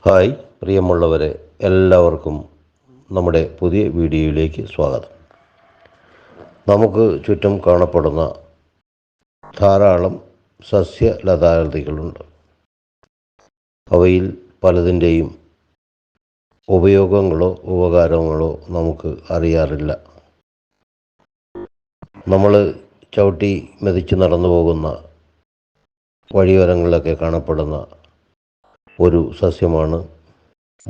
Hi പ്രിയമുള്ളവരെ, എല്ലാവർക്കും നമ്മുടെ പുതിയ വീഡിയോയിലേക്ക് സ്വാഗതം. നമുക്ക് ചുറ്റും കാണപ്പെടുന്ന ധാരാളം സസ്യലതാദികളുണ്ട്. അവയിൽ പലതിൻ്റെയും ഉപയോഗങ്ങളോ ഉപകാരങ്ങളോ നമുക്ക് അറിയാറില്ല. നമ്മൾ ചവിട്ടി മെതിച്ച് നടന്നു പോകുന്ന വഴിയോരങ്ങളിലൊക്കെ കാണപ്പെടുന്ന ഒരു സസ്യമാണ്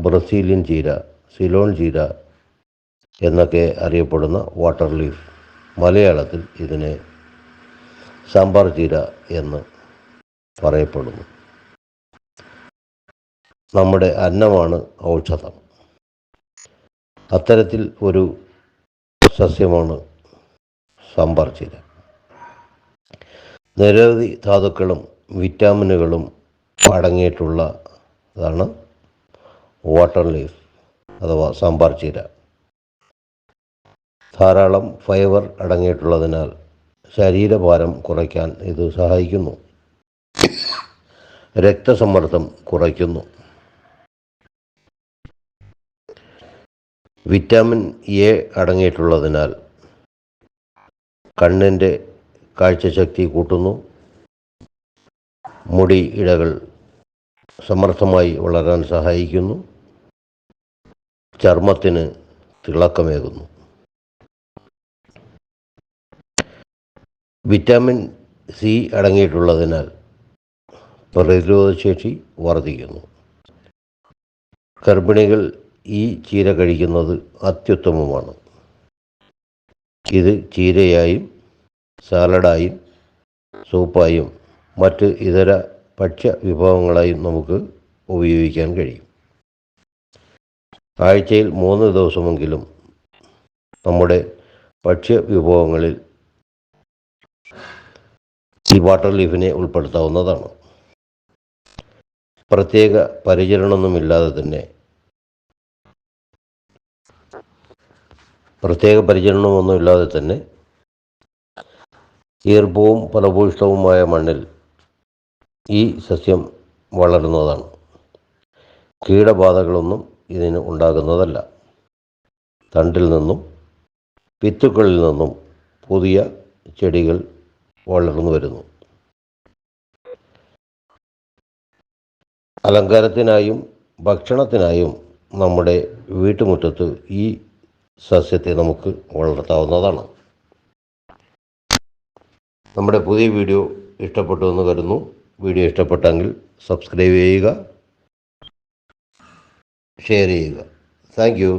ബ്രസീലിയൻ ചീര, സിലോൺ ചീര എന്നൊക്കെ അറിയപ്പെടുന്ന വാട്ടർ ലീഫ്. മലയാളത്തിൽ ഇതിനെ സാമ്പാർ ചീര എന്ന് പറയപ്പെടുന്നു. നമ്മുടെ അന്നമാണ് ഔഷധം. അത്തരത്തിൽ ഒരു സസ്യമാണ് സാമ്പാർ ചീര. നിരവധി ധാതുക്കളും വിറ്റാമിനുകളും അടങ്ങിയിട്ടുള്ളതാണ് വാട്ടർ ലീഫ് അഥവാ സാമ്പാർ ചീര. ധാരാളം ഫൈബർ അടങ്ങിയിട്ടുള്ളതിനാൽ ശരീരഭാരം കുറയ്ക്കാൻ ഇത് സഹായിക്കുന്നു. രക്തസമ്മർദ്ദം കുറയ്ക്കുന്നു. വിറ്റാമിൻ എ അടങ്ങിയിട്ടുള്ളതിനാൽ കണ്ണിൻ്റെ കാഴ്ചശക്തി കൂട്ടുന്നു. മുടി ഇഴകൾ സമർത്ഥമായി വളരാൻ സഹായിക്കുന്നു. ചർമ്മത്തിന് തിളക്കമേകുന്നു. വിറ്റാമിൻ സി അടങ്ങിയിട്ടുള്ളതിനാൽ പ്രതിരോധശേഷി വർദ്ധിക്കുന്നു. ഗർഭിണികൾ ഈ ചീര കഴിക്കുന്നത് അത്യുത്തമമാണ്. ഇത് ചീരയായും സാലഡായും സൂപ്പായും മറ്റ് ഇതര ഭക്ഷ്യ വിഭവങ്ങളായും നമുക്ക് ഉപയോഗിക്കാൻ കഴിയും. ആഴ്ചയിൽ 3 ദിവസമെങ്കിലും നമ്മുടെ ഭക്ഷ്യ വിഭവങ്ങളിൽ ഈ വാട്ടർ ലീഫിനെ ഉൾപ്പെടുത്താവുന്നതാണ്. പ്രത്യേക പരിചരണമൊന്നുമില്ലാതെ തന്നെ ഈർപ്പവും ഫലഭൂയിഷ്ഠവുമായ മണ്ണിൽ ഈ സസ്യം വളരുന്നതാണ്. കീടബാധകളൊന്നും ഇതിന് ഉണ്ടാകുന്നതല്ല. തണ്ടിൽ നിന്നും വിത്തുക്കളിൽ നിന്നും പുതിയ ചെടികൾ വളർന്നു വരുന്നു. അലങ്കാരത്തിനായും ഭക്ഷണത്തിനായും നമ്മുടെ വീട്ടുമുറ്റത്ത് ഈ സസ്യത്തെ നമുക്ക് വളർത്താവുന്നതാണ്. നമ്മുടെ പുതിയ വീഡിയോ ഇഷ്ടപ്പെട്ടു എന്ന് കരുതുന്നു. വീഡിയോ ഇഷ്ടപ്പെട്ടെങ്കിൽ സബ്സ്ക്രൈബ് ചെയ്യുക, ഷെയർ ചെയ്യുക. Thank you.